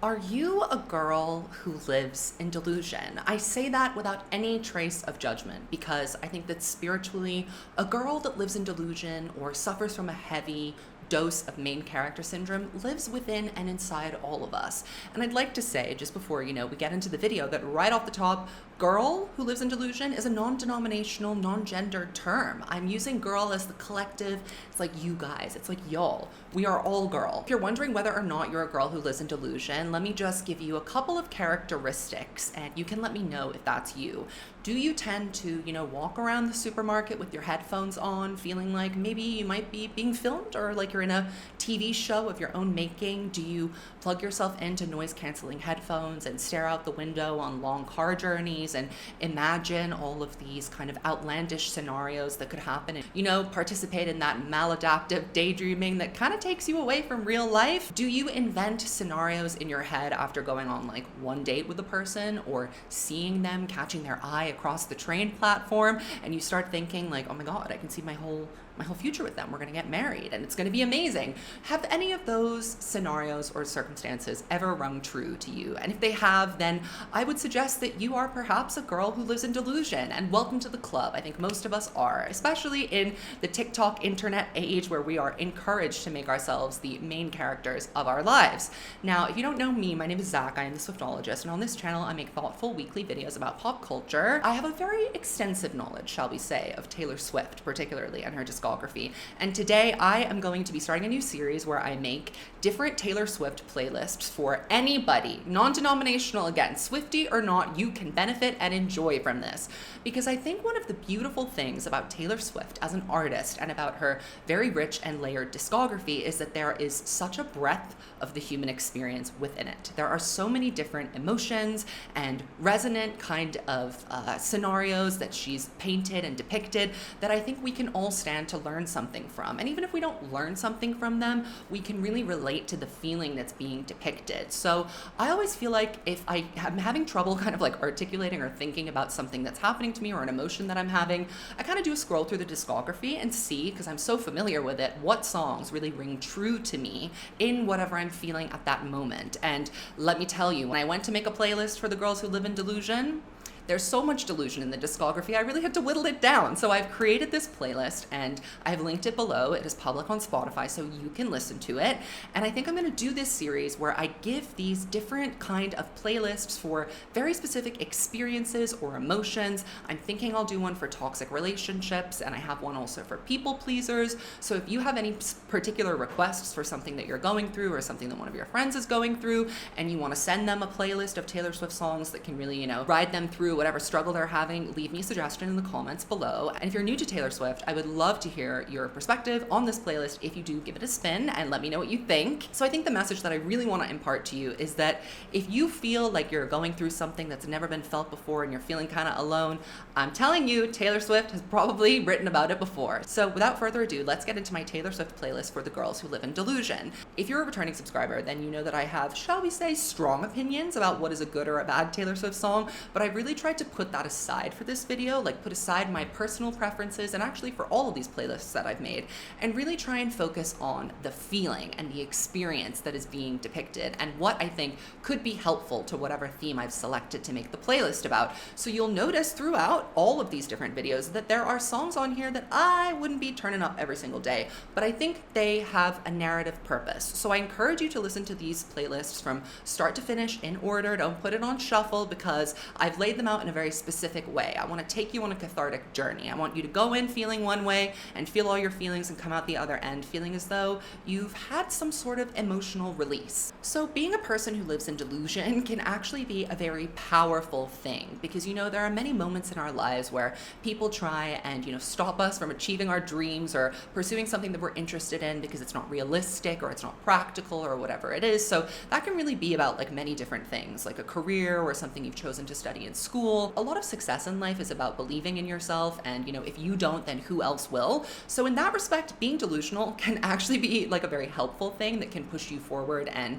Are you a girl who lives in delusion? I say that without any trace of judgment because I think that spiritually, a girl that lives in delusion or suffers from a heavy dose of main character syndrome lives within and inside all of us. And I'd like to say, just before we get into the video, that right off the top, girl who lives in delusion is a non-denominational, non-gendered term. I'm using girl as the collective. It's like you guys, it's like y'all. We are all girl. If you're wondering whether or not you're a girl who lives in delusion, let me just give you a couple of characteristics and you can let me know if that's you. Do you tend to, walk around the supermarket with your headphones on, feeling like maybe you might be being filmed or like you're in a TV show of your own making? Do you plug yourself into noise-canceling headphones and stare out the window on long car journeys and imagine all of these kind of outlandish scenarios that could happen and, participate in that maladaptive daydreaming that kind of takes you away from real life? Do you invent scenarios in your head after going on like one date with a person or seeing them catching their eye across the train platform and you start thinking like, oh my God, I can see my whole future with them. We're going to get married and it's going to be amazing. Have any of those scenarios or circumstances ever rung true to you? And if they have, then I would suggest that you are perhaps a girl who lives in delusion, and welcome to the club. I think most of us are, especially in the TikTok internet age where we are encouraged to make ourselves the main characters of our lives. Now, if you don't know me, my name is Zach. I am the Swiftologist, and on this channel, I make thoughtful weekly videos about pop culture. I have a very extensive knowledge, shall we say, of Taylor Swift, particularly, and her discography. And today I am going to be starting a new series where I make different Taylor Swift playlists for anybody, non-denominational again, Swiftie or not, you can benefit and enjoy from this. Because I think one of the beautiful things about Taylor Swift as an artist and about her very rich and layered discography is that there is such a breadth of the human experience within it. There are so many different emotions and resonant kind of scenarios that she's painted and depicted that I think we can all stand to learn something from. And even if we don't learn something from them, we can really relate to the feeling that's being depicted. So I always feel like if I am having trouble kind of like articulating or thinking about something that's happening to me or an emotion that I'm having, I kind of do a scroll through the discography and see, because I'm so familiar with it, what songs really ring true to me in whatever I'm feeling at that moment. And let me tell you, when I went to make a playlist for the girls who live in delusion, there's so much delusion in the discography, I really had to whittle it down. So I've created this playlist and I've linked it below. It is public on Spotify, so you can listen to it. And I think I'm gonna do this series where I give these different kind of playlists for very specific experiences or emotions. I'm thinking I'll do one for toxic relationships, and I have one also for people pleasers. So if you have any particular requests for something that you're going through or something that one of your friends is going through, and you wanna send them a playlist of Taylor Swift songs that can really, ride them through whatever struggle they're having, leave me a suggestion in the comments below. And if you're new to Taylor Swift, I would love to hear your perspective on this playlist if you do give it a spin, and let me know what you think. So I think the message that I really want to impart to you is that if you feel like you're going through something that's never been felt before and you're feeling kind of alone, I'm telling you, Taylor Swift has probably written about it before. So without further ado, let's get into my Taylor Swift playlist for the girls who live in delusion. If you're a returning subscriber, then you know that I have, shall we say, strong opinions about what is a good or a bad Taylor Swift song, but I really tried to put that aside for this video, like put aside my personal preferences and actually for all of these playlists that I've made, and really try and focus on the feeling and the experience that is being depicted and what I think could be helpful to whatever theme I've selected to make the playlist about. So you'll notice throughout all of these different videos that there are songs on here that I wouldn't be turning up every single day, but I think they have a narrative purpose. So I encourage you to listen to these playlists from start to finish in order. Don't put it on shuffle because I've laid them out in a very specific way. I want to take you on a cathartic journey. I want you to go in feeling one way and feel all your feelings and come out the other end feeling as though you've had some sort of emotional release. So being a person who lives in delusion can actually be a very powerful thing because, there are many moments in our lives where people try and, stop us from achieving our dreams or pursuing something that we're interested in because it's not realistic or it's not practical or whatever it is. So that can really be about like many different things, like a career or something you've chosen to study in school school. A lot of success in life is about believing in yourself, and if you don't, then who else will? So in that respect, being delusional can actually be like a very helpful thing that can push you forward and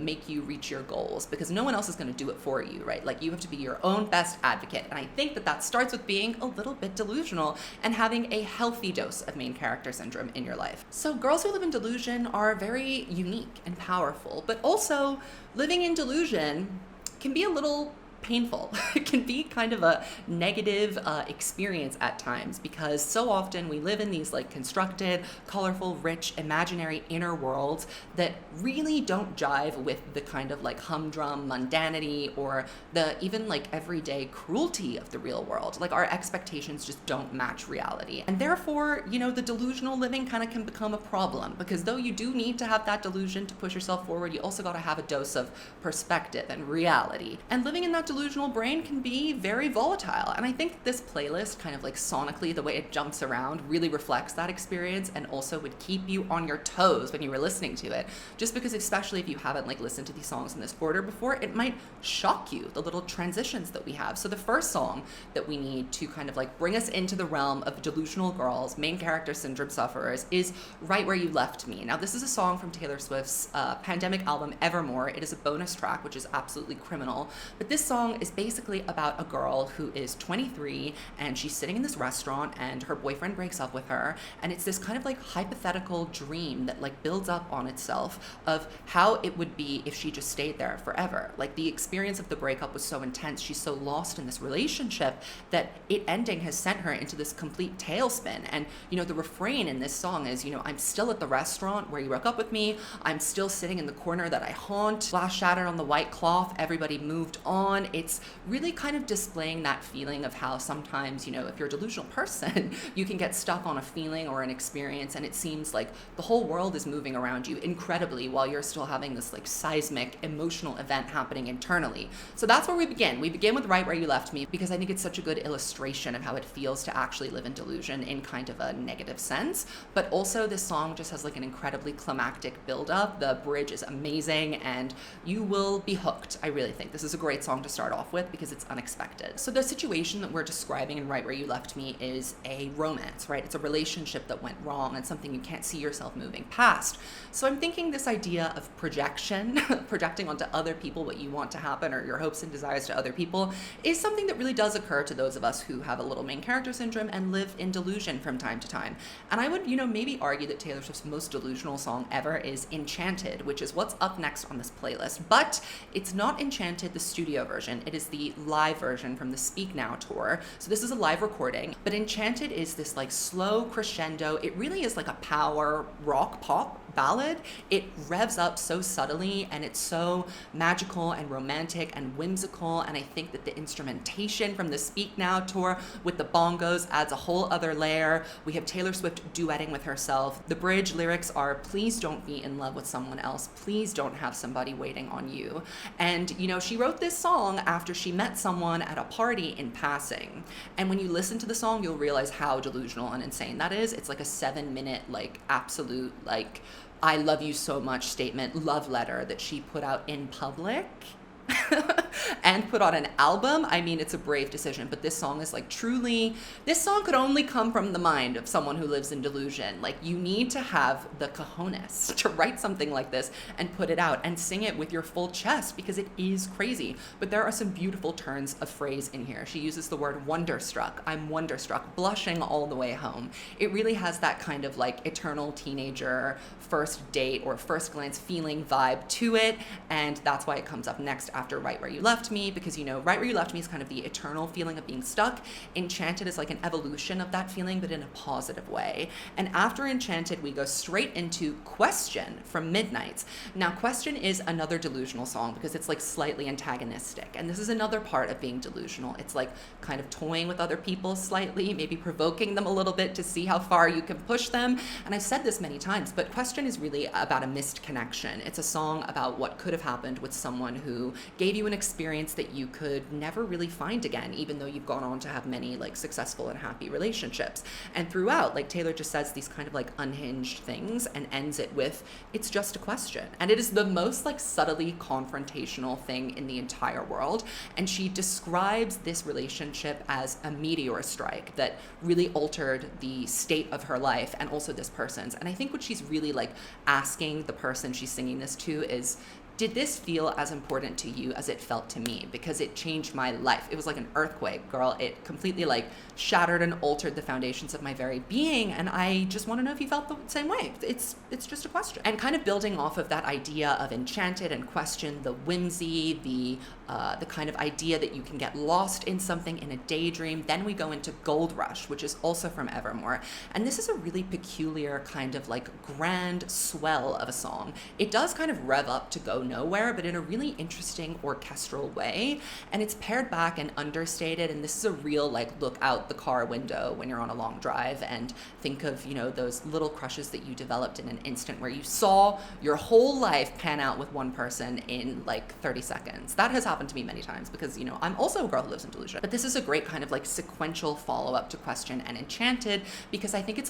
make you reach your goals, because no one else is going to do it for you, right? Like, you have to be your own best advocate, and I think that starts with being a little bit delusional and having a healthy dose of main character syndrome in your life. So girls who live in delusion are very unique and powerful, but also living in delusion can be a little painful. It can be kind of a negative experience at times, because so often we live in these like constructed, colorful, rich, imaginary inner worlds that really don't jive with the kind of like humdrum mundanity or the even like everyday cruelty of the real world. Like, our expectations just don't match reality. And therefore, the delusional living kind of can become a problem, because though you do need to have that delusion to push yourself forward, you also got to have a dose of perspective and reality. And living in that delusional brain can be very volatile. And I think this playlist, kind of like sonically, the way it jumps around, really reflects that experience, and also would keep you on your toes when you were listening to it. Just because, especially if you haven't like listened to these songs in this order before, it might shock you, the little transitions that we have. So the first song that we need to kind of like bring us into the realm of delusional girls, main character syndrome sufferers, is Right Where You Left Me. Now, this is a song from Taylor Swift's pandemic album Evermore. It is a bonus track, which is absolutely criminal. But this song is basically about a girl who is 23, and she's sitting in this restaurant, and her boyfriend breaks up with her, and it's this kind of like hypothetical dream that like builds up on itself of how it would be if she just stayed there forever. Like, the experience of the breakup was so intense, she's so lost in this relationship that it ending has sent her into this complete tailspin. And the refrain in this song is, I'm still at the restaurant where you broke up with me, I'm still sitting in the corner that I haunt, glass shattered on the white cloth, everybody moved on. It's really kind of displaying that feeling of how sometimes, if you're a delusional person, you can get stuck on a feeling or an experience, and it seems like the whole world is moving around you incredibly while you're still having this like seismic emotional event happening internally. So that's where we begin. We begin with Right Where You Left Me, because I think it's such a good illustration of how it feels to actually live in delusion in kind of a negative sense. But also, this song just has like an incredibly climactic build-up. The bridge is amazing, and you will be hooked. I really think this is a great song to start off with because it's unexpected. So the situation that we're describing in Right Where You Left Me is a romance, right? It's a relationship that went wrong and something you can't see yourself moving past. So I'm thinking this idea of projection, projecting onto other people what you want to happen or your hopes and desires to other people, is something that really does occur to those of us who have a little main character syndrome and live in delusion from time to time. And I would, maybe argue that Taylor Swift's most delusional song ever is Enchanted, which is what's up next on this playlist. But it's not Enchanted, the studio version. It is the live version from the Speak Now tour. So this is a live recording, but Enchanted is this like slow crescendo. It really is like a power rock pop ballad. It revs up so subtly, and it's so magical and romantic and whimsical, and I think that the instrumentation from the Speak Now tour with the bongos adds a whole other layer. We have Taylor Swift duetting with herself. The bridge lyrics are, please don't be in love with someone else, please don't have somebody waiting on you. And she wrote this song after she met someone at a party in passing, and when you listen to the song, you'll realize how delusional and insane that is. It's like a 7-minute like absolute like I love you so much statement, love letter that she put out in public and put on an album. I mean, it's a brave decision, but this song is like truly, this song could only come from the mind of someone who lives in delusion. Like, you need to have the cojones to write something like this and put it out and sing it with your full chest, because it is crazy. But there are some beautiful turns of phrase in here. She uses the word wonderstruck. I'm wonderstruck, blushing all the way home. It really has that kind of like eternal teenager first date or first glance feeling vibe to it, and that's why it comes up next after Right Where You Left Me, because Right Where You Left Me is kind of the eternal feeling of being stuck. Enchanted is like an evolution of that feeling, but in a positive way. And after Enchanted, we go straight into Question from Midnights. Now, Question is another delusional song because it's like slightly antagonistic, and this is another part of being delusional. It's like kind of toying with other people slightly, maybe provoking them a little bit to see how far you can push them. And I've said this many times, but Question is really about a missed connection. It's a song about what could have happened with someone who gave you an experience that you could never really find again, even though you've gone on to have many like successful and happy relationships. And throughout, like Taylor just says these kind of like unhinged things and ends it with, it's just a question. And it is the most like subtly confrontational thing in the entire world. And she describes this relationship as a meteor strike that really altered the state of her life and also this person's. And I think what she's really like asking the person she's singing this to is, did this feel as important to you as it felt to me? Because it changed my life. It was like an earthquake, girl. It completely like shattered and altered the foundations of my very being. And I just want to know if you felt the same way. It's just a question. And kind of building off of that idea of enchanted and question, the whimsy, the kind of idea that you can get lost in something in a daydream. Then we go into Gold Rush, which is also from Evermore. And this is a really peculiar kind of like grand swell of a song. It does kind of rev up to go nowhere, but in a really interesting orchestral way. And it's pared back and understated. And this is a real like look out the car window when you're on a long drive and think of, you know, those little crushes that you developed in an instant where you saw your whole life pan out with one person in like 30 seconds. That has happened to me many times because, you know, I'm also a girl who lives in delusion. But this is a great kind of like sequential follow-up to Question and Enchanted, because I think it's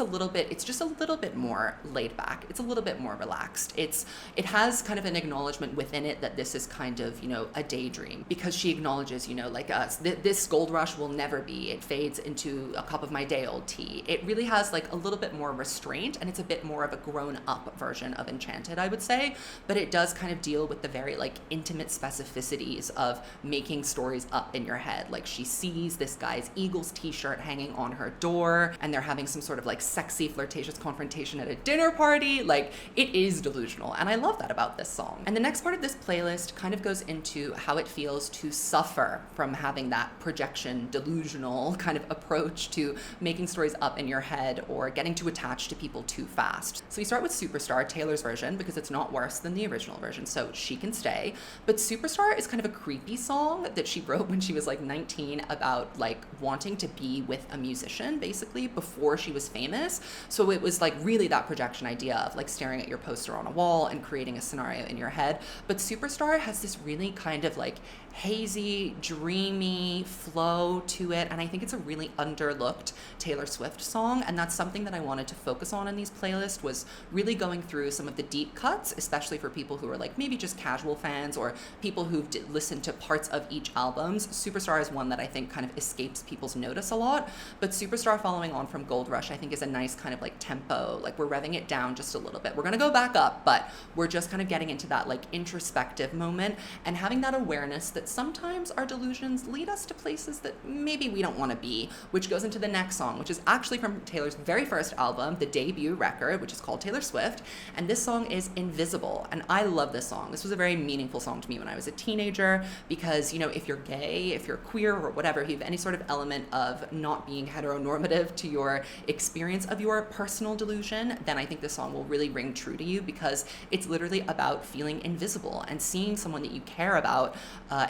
just a little bit more laid back. It's a little bit more relaxed. It has kind of an acknowledgement within it that this is kind of, you know, a daydream, because she acknowledges, you know, like us, this Gold Rush will never be. It fades into a cup of my day old tea. It really has like a little bit more restraint, and it's a bit more of a grown up version of Enchanted, I would say, but it does kind of deal with the very like intimate specificities of making stories up in your head. Like she sees this guy's Eagles t-shirt hanging on her door and they're having some sort of like sexy flirtatious confrontation at a dinner party. Like it is delusional, and I love that about this song. And the next part of this playlist kind of goes into how it feels to suffer from having that projection delusional kind of approach to making stories up in your head or getting too attached to people too fast. So we start with Superstar, Taylor's version, because it's not worse than the original version, so she can stay. But Superstar is kind of a creepy song that she wrote when she was like 19 about like wanting to be with a musician basically before she was famous. So it was like really that projection idea of like staring at your poster on a wall and creating a scenario in your head. But Superstar has this really kind of like hazy, dreamy flow to it, and I think it's a really underlooked Taylor Swift song, and that's something that I wanted to focus on in these playlists, was really going through some of the deep cuts, especially for people who are like maybe just casual fans or people who've listened to parts of each albums. Superstar is one that I think kind of escapes people's notice a lot, but Superstar, following on from Gold Rush, I think is a nice kind of like tempo, like we're revving it down just a little bit. We're gonna go back up, but we're just kind of getting into that like introspective moment and having that awareness that sometimes our delusions lead us to places that maybe we don't want to be, which goes into the next song, which is actually from Taylor's very first album, the debut record, which is called Taylor Swift, and this song is Invisible. And I love this song. This was a very meaningful song to me when I was a teenager, because, you know, if you're gay, if you're queer or whatever, if you have any sort of element of not being heteronormative to your experience of your personal delusion, then I think this song will really ring true to you, because it's literally about feeling invisible and seeing someone that you care about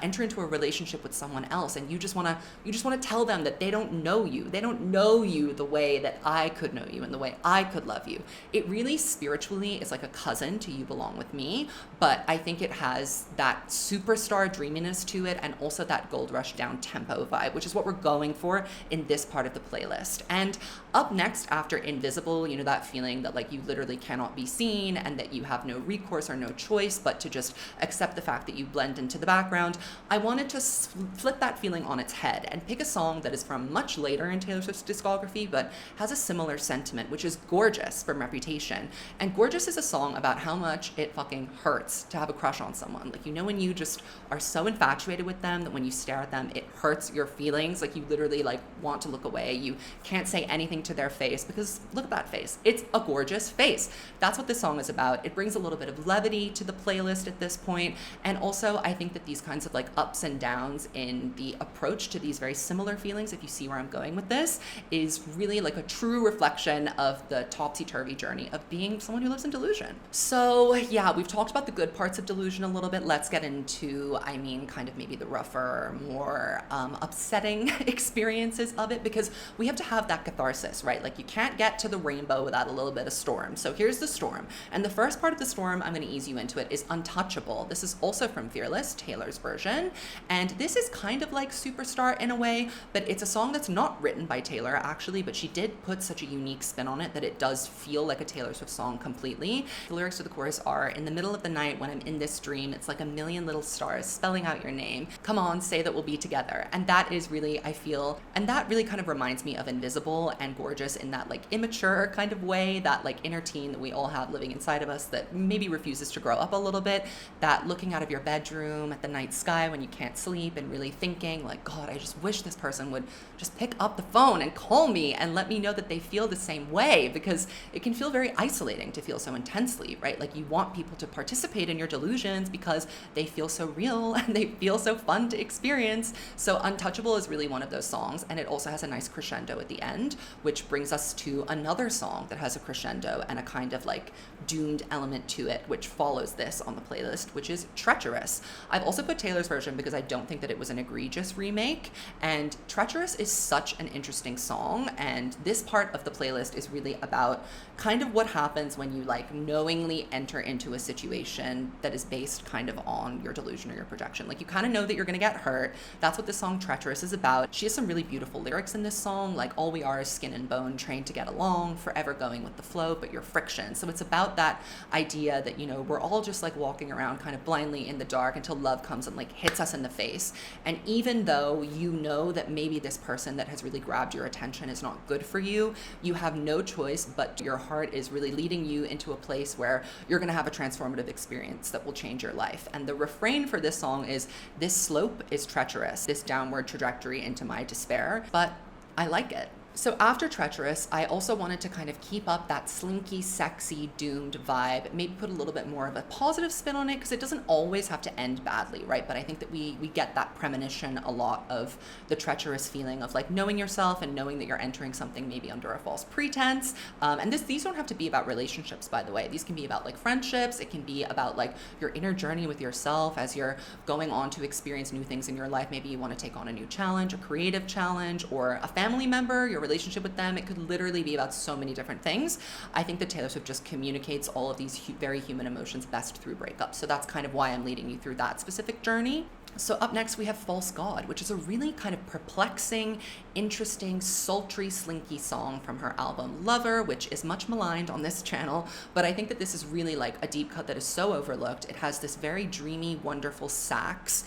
enter into a relationship with someone else, and you just want to tell them that they don't know you the way that I could know you and the way I could love you. It really spiritually is like a cousin to You Belong With Me, but I think it has that superstar dreaminess to it and also that Gold Rush down tempo vibe, which is what we're going for in this part of the playlist. And up next after Invisible, you know, that feeling that like you literally cannot be seen and that you have no recourse or no choice but to just accept the fact that you blend into the background, I wanted to flip that feeling on its head and pick a song that is from much later in Taylor Swift's discography but has a similar sentiment, which is Gorgeous from Reputation. And Gorgeous is a song about how much it fucking hurts to have a crush on someone. Like, you know, when you just are so infatuated with them that when you stare at them, it hurts your feelings. Like, you literally like want to look away. You can't say anything to their face because look at that face. It's a gorgeous face. That's what this song is about. It brings a little bit of levity to the playlist at this point. And also, I think that these kinds of like ups and downs in the approach to these very similar feelings, if you see where I'm going with this, is really like a true reflection of the topsy-turvy journey of being someone who lives in delusion. So yeah, we've talked about the good parts of delusion a little bit. Let's get into, I mean, kind of maybe the rougher, more upsetting experiences of it, because we have to have that catharsis, right? Like, you can't get to the rainbow without a little bit of storm. So here's the storm. And the first part of the storm, I'm going to ease you into it, is Untouchable. This is also from Fearless, Taylor's version. And this is kind of like Superstar in a way, but it's a song that's not written by Taylor actually, but she did put such a unique spin on it that it does feel like a Taylor Swift song completely. The lyrics to the chorus are, in the middle of the night when I'm in this dream, it's like a million little stars spelling out your name. Come on, say that we'll be together. And that is really, I feel, and that really kind of reminds me of Invisible and Gorgeous in that like immature kind of way, that like inner teen that we all have living inside of us that maybe refuses to grow up a little bit, that looking out of your bedroom at the night sky when you can't sleep and really thinking like, God, I just wish this person would just pick up the phone and call me and let me know that they feel the same way, because it can feel very isolating to feel so intensely, right? Like you want people to participate in your delusions because they feel so real and they feel so fun to experience. So Untouchable is really one of those songs, and it also has a nice crescendo at the end, which brings us to another song that has a crescendo and a kind of like doomed element to it, which follows this on the playlist, which is Treacherous. I've also put Taylor's version because I don't think that it was an egregious remake, and Treacherous is such an interesting song, and this part of the playlist is really about kind of what happens when you like knowingly enter into a situation that is based kind of on your delusion or your projection. Like you kind of know that you're going to get hurt. That's what this song Treacherous is about. She has some really beautiful lyrics in this song, like all we are is skin and bone, trained to get along, forever going with the flow, but you're friction. So it's about that idea that, you know, we're all just like walking around kind of blindly in the dark until love comes and like hits us in the face. And even though you know that maybe this person that has really grabbed your attention is not good for you, you have no choice, but your heart is really leading you into a place where you're going to have a transformative experience that will change your life. And the refrain for this song is, this slope is treacherous, this downward trajectory into my despair, but I like it. So after Treacherous, I also wanted to kind of keep up that slinky, sexy, doomed vibe, maybe put a little bit more of a positive spin on it, because it doesn't always have to end badly, right? But I think that we get that premonition a lot of the treacherous feeling of like knowing yourself and knowing that you're entering something maybe under a false pretense. And these don't have to be about relationships, by the way. These can be about like friendships. It can be about like your inner journey with yourself as you're going on to experience new things in your life. Maybe you want to take on a new challenge, a creative challenge, or a family member, your relationship with them. It could literally be about so many different things. I think that Taylor Swift just communicates all of these very human emotions best through breakups. So that's kind of why I'm leading you through that specific journey. So up next we have False God, which is a really kind of perplexing, interesting, sultry, slinky song from her album Lover, which is much maligned on this channel, but I think that this is really like a deep cut that is so overlooked. It has this very dreamy, wonderful sax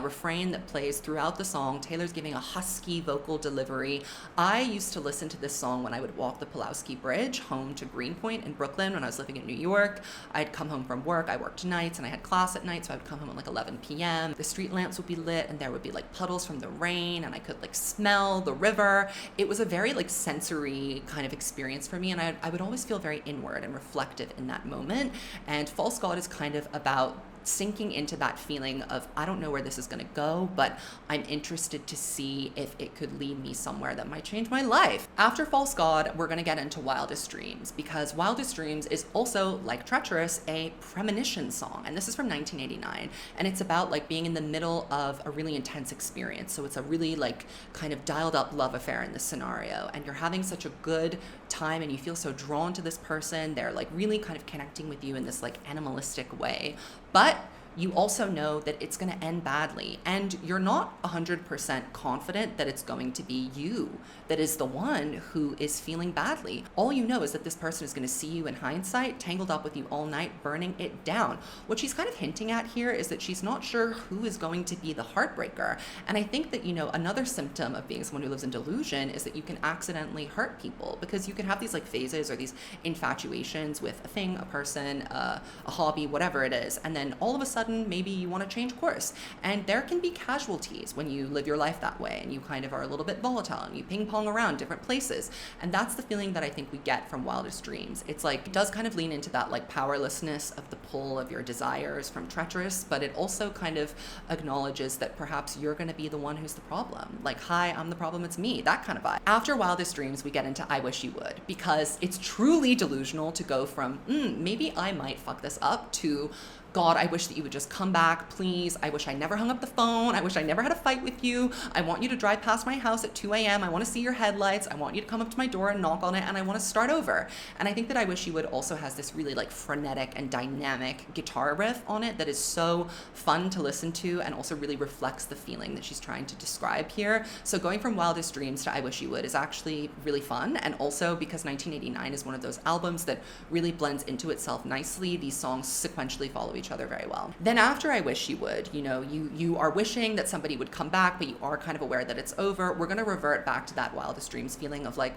refrain that plays throughout the song. Taylor's giving a husky vocal delivery. I used to listen to this song when I would walk the Pulaski Bridge home to Greenpoint in Brooklyn when I was living in New York. I'd come home from work. I worked nights and I had class at night, so I would come home at like 11 p.m. The street lamps would be lit and there would be like puddles from the rain and I could like smell the river. It was a very like sensory kind of experience for me, and I would always feel very inward and reflective in that moment. And False God is kind of about sinking into that feeling of, I don't know where this is going to go, but I'm interested to see if it could lead me somewhere that might change my life. After False God, we're going to get into Wildest Dreams, because Wildest Dreams is also, like Treacherous, a premonition song. And this is from 1989. And it's about like being in the middle of a really intense experience. So it's a really like kind of dialed up love affair in this scenario. And you're having such a good time and you feel so drawn to this person. They're like really kind of connecting with you in this like animalistic way. But you also know that it's going to end badly, and you're not 100% confident that it's going to be you that is the one who is feeling badly. All you know is that this person is going to see you in hindsight, tangled up with you all night, burning it down. What she's kind of hinting at here is that she's not sure who is going to be the heartbreaker. And I think that, you know, another symptom of being someone who lives in delusion is that you can accidentally hurt people, because you can have these like phases or these infatuations with a thing, a person, a hobby, whatever it is, and then all of a sudden maybe you want to change course, and there can be casualties when you live your life that way and you kind of are a little bit volatile and you ping pong around different places. And that's the feeling that I think we get from Wildest Dreams. It's like, it does kind of lean into that like powerlessness of the pull of your desires from Treacherous, but it also kind of acknowledges that perhaps you're going to be the one who's the problem. Like, hi, I'm the problem, it's me, that kind of vibe. After Wildest Dreams, we get into I Wish You Would, because it's truly delusional to go from maybe I might fuck this up to God, I wish that you would just come back, please. I wish I never hung up the phone. I wish I never had a fight with you. I want you to drive past my house at 2 a.m. I want to see your headlights. I want you to come up to my door and knock on it, and I want to start over. And I think that I Wish You Would also has this really like frenetic and dynamic guitar riff on it that is so fun to listen to and also really reflects the feeling that she's trying to describe here. So going from Wildest Dreams to I Wish You Would is actually really fun. And also because 1989 is one of those albums that really blends into itself nicely, these songs sequentially follow each other very well. Then after I Wish You Would, you are wishing that somebody would come back, but you are kind of aware that it's over. We're going to revert back to that Wildest Dreams feeling of like,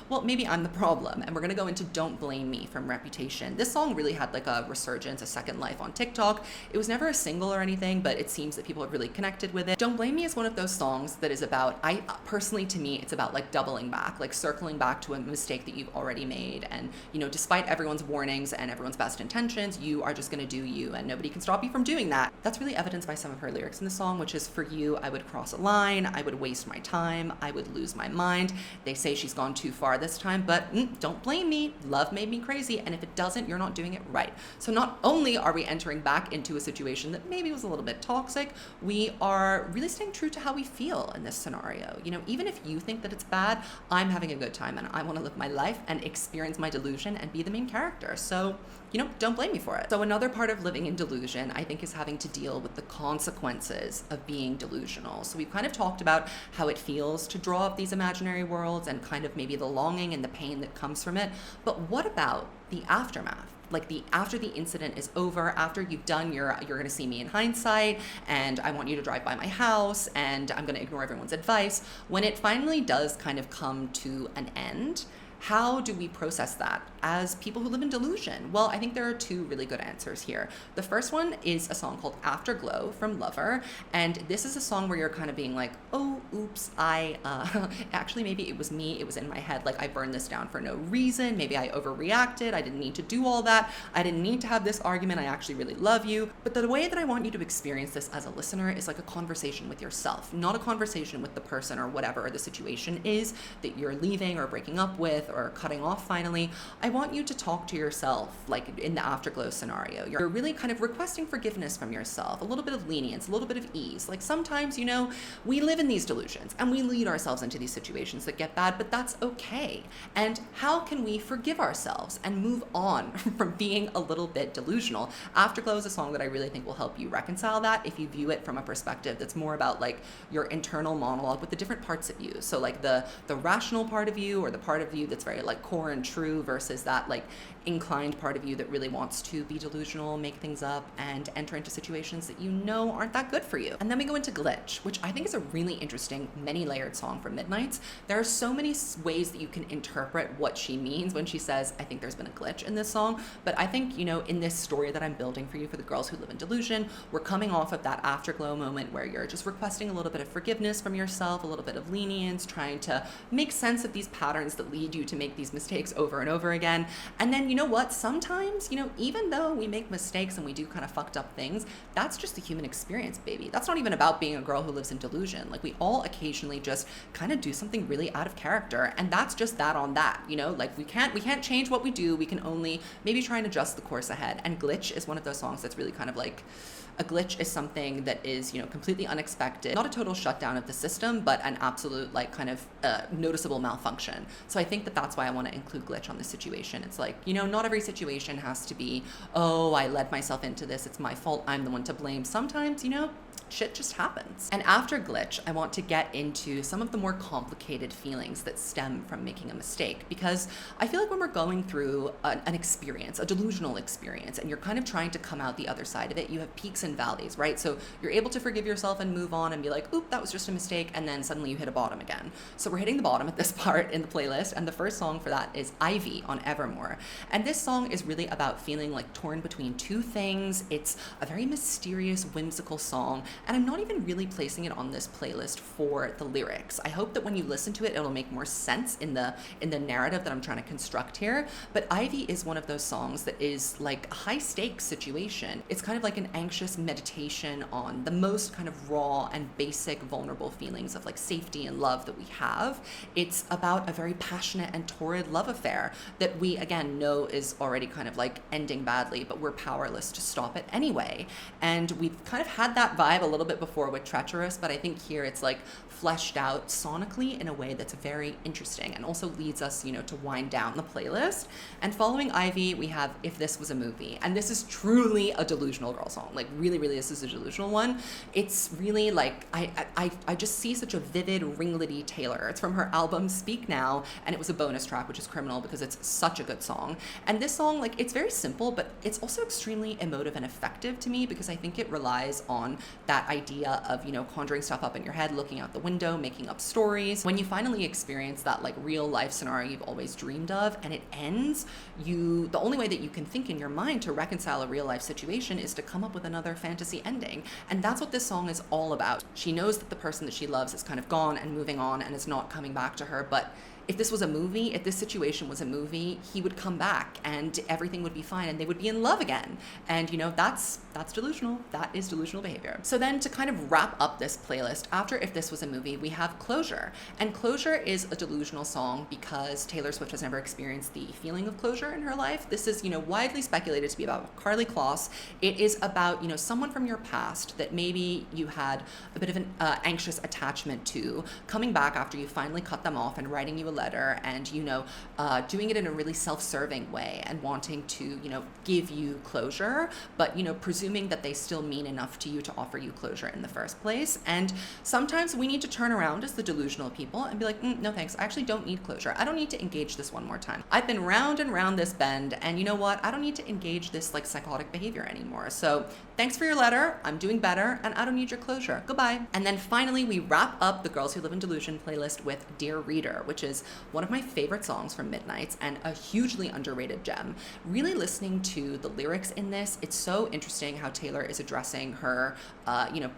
well, maybe I'm the problem. And we're going to go into Don't Blame Me from Reputation. This song really had like a resurgence, a second life on TikTok. It was never a single or anything, but it seems that people have really connected with it. Don't Blame Me is one of those songs that is about, personally to me, it's about like doubling back, like circling back to a mistake that you've already made. And, despite everyone's warnings and everyone's best intentions, you are just going to do you and nobody can stop you from doing that. That's really evidenced by some of her lyrics in the song, which is, for you, I would cross a line, I would waste my time, I would lose my mind. They say she's gone too far this time, but don't blame me. Love made me crazy. And if it doesn't, you're not doing it right. So not only are we entering back into a situation that maybe was a little bit toxic, we are really staying true to how we feel in this scenario. Even if you think that it's bad, I'm having a good time and I want to live my life and experience my delusion and be the main character. So, don't blame me for it. So another part of living in delusion, I think, is having to deal with the consequences of being delusional. So we've kind of talked about how it feels to draw up these imaginary worlds and kind of maybe the longing and the pain that comes from it. But what about the aftermath? Like after the incident is over, after you've done you're going to see me in hindsight, and I want you to drive by my house, and I'm going to ignore everyone's advice. When it finally does kind of come to an end, how do we process that as people who live in delusion? Well, I think there are two really good answers here. The first one is a song called Afterglow from Lover. And this is a song where you're kind of being like, oh, oops, actually, maybe it was me. It was in my head. Like, I burned this down for no reason. Maybe I overreacted. I didn't need to do all that. I didn't need to have this argument. I actually really love you. But the way that I want you to experience this as a listener is like a conversation with yourself, not a conversation with the person or whatever the situation is that you're leaving or breaking up with or cutting off finally. I want you to talk to yourself, like in the Afterglow scenario. You're really kind of requesting forgiveness from yourself, a little bit of lenience, a little bit of ease. Like sometimes, we live in these delusions and we lead ourselves into these situations that get bad, but that's okay. And how can we forgive ourselves and move on from being a little bit delusional? Afterglow is a song that I really think will help you reconcile that if you view it from a perspective that's more about like your internal monologue with the different parts of you. So like the rational part of you, or the part of you that's very like core and true, versus that like inclined part of you that really wants to be delusional, make things up, and enter into situations that aren't that good for you. And then we go into Glitch, which I think is a really interesting, many-layered song from Midnights. There are so many ways that you can interpret what she means when she says, I think there's been a glitch in this song. But I think, in this story that I'm building for you for the girls who live in delusion, we're coming off of that afterglow moment where you're just requesting a little bit of forgiveness from yourself, a little bit of lenience, trying to make sense of these patterns that lead you to make these mistakes over and over again. And then, you know what? Sometimes, even though we make mistakes and we do kind of fucked up things, that's just the human experience, baby. That's not even about being a girl who lives in delusion. Like, we all occasionally just kind of do something really out of character, and that's just that on that, like we can't change what we do. We can only maybe try and adjust the course ahead. And Glitch is one of those songs that's really kind of like, a glitch is something that is, completely unexpected, not a total shutdown of the system, but an absolute like kind of noticeable malfunction. So I think that that's why I want to include Glitch on this situation. It's like, not every situation has to be, oh, I led myself into this, it's my fault, I'm the one to blame. Sometimes, shit just happens. And after Glitch, I want to get into some of the more complicated feelings that stem from making a mistake, because I feel like when we're going through an experience, a delusional experience, and you're kind of trying to come out the other side of it, you have peaks and valleys, right? So you're able to forgive yourself and move on and be like, oop, that was just a mistake, and then suddenly you hit a bottom again. So we're hitting the bottom at this part in the playlist, and the first song for that is Ivy on Evermore. And this song is really about feeling like torn between two things. It's a very mysterious, whimsical song, And I'm not even really placing it on this playlist for the lyrics. I hope that when you listen to it, it'll make more sense in the narrative that I'm trying to construct here. But Ivy is one of those songs that is like a high stakes situation. It's kind of like an anxious meditation on the most kind of raw and basic vulnerable feelings of like safety and love that we have. It's about a very passionate and torrid love affair that we again know is already kind of like ending badly, but we're powerless to stop it anyway. And we've kind of had that vibe a little bit before with Treacherous, but I think here it's like fleshed out sonically in a way that's very interesting and also leads us, to wind down the playlist. And following Ivy, we have If This Was a Movie. And this is truly a delusional girl song. Like really, really, this is a delusional one. It's really like, I just see such a vivid ringlety Taylor. It's from her album Speak Now, and it was a bonus track, which is criminal because it's such a good song. And this song, like, it's very simple, but it's also extremely emotive and effective to me because I think it relies on that idea of, conjuring stuff up in your head, looking out the window, making up stories. When you finally experience that like real life scenario you've always dreamed of and it ends, the only way that you can think in your mind to reconcile a real life situation is to come up with another fantasy ending. And that's what this song is all about. She knows that the person that she loves is kind of gone and moving on and is not coming back to her, but if this was a movie, if this situation was a movie, he would come back and everything would be fine and they would be in love again. And that's delusional. That is delusional behavior. So then to kind of wrap up this playlist, after If This Was a Movie, we have Closure. And Closure is a delusional song because Taylor Swift has never experienced the feeling of closure in her life. This is, widely speculated to be about Karlie Kloss. It is about, someone from your past that maybe you had a bit of an anxious attachment to, coming back after you finally cut them off and writing you a letter and doing it in a really self-serving way and wanting to give you closure, but presuming that they still mean enough to you to offer you closure in the first place. And sometimes we need to turn around as the delusional people and be like, no thanks, I actually don't need closure. I don't need to engage this one more time. I've been round and round this bend, and you know what, I don't need to engage this like psychotic behavior anymore. So thanks for your letter, I'm doing better, and I don't need your closure. Goodbye. And then finally we wrap up the Girls Who Live in Delusion playlist with Dear Reader, which is one of my favorite songs from Midnights and a hugely underrated gem. Really listening to the lyrics in this, it's so interesting how Taylor is addressing her,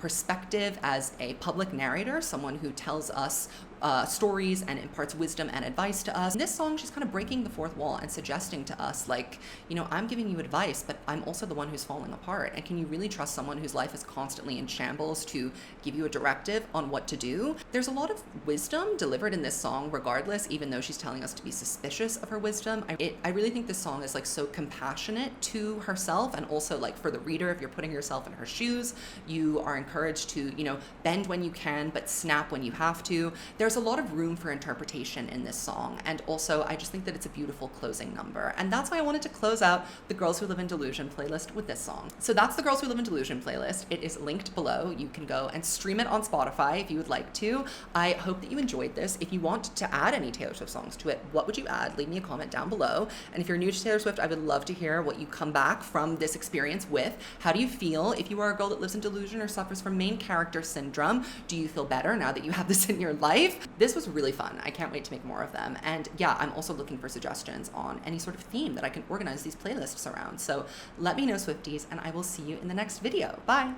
perspective as a public narrator, someone who tells us stories and imparts wisdom and advice to us. In this song, she's kind of breaking the fourth wall and suggesting to us, like, I'm giving you advice, but I'm also the one who's falling apart. And can you really trust someone whose life is constantly in shambles to give you a directive on what to do? There's a lot of wisdom delivered in this song, regardless, even though she's telling us to be suspicious of her wisdom. I really think this song is like so compassionate to herself, and also like for the reader, if you're putting yourself in her shoes, you are encouraged to, bend when you can, but snap when you have to. There's a lot of room for interpretation in this song, and also I just think that it's a beautiful closing number, and that's why I wanted to close out the Girls Who Live in Delusion playlist with this song. So that's the Girls Who Live in Delusion playlist. It is linked below. You can go and stream it on Spotify if you would like to. I hope that you enjoyed this. If you want to add any Taylor Swift songs to it, what would you add? Leave me a comment down below. And if you're new to Taylor Swift, I would love to hear what you come back from this experience with. How do you feel if you are a girl that lives in delusion or suffers from main character syndrome? Do you feel better now that you have this in your life? This was really fun. I can't wait to make more of them. And yeah, I'm also looking for suggestions on any sort of theme that I can organize these playlists around. So let me know, Swifties, and I will see you in the next video. Bye.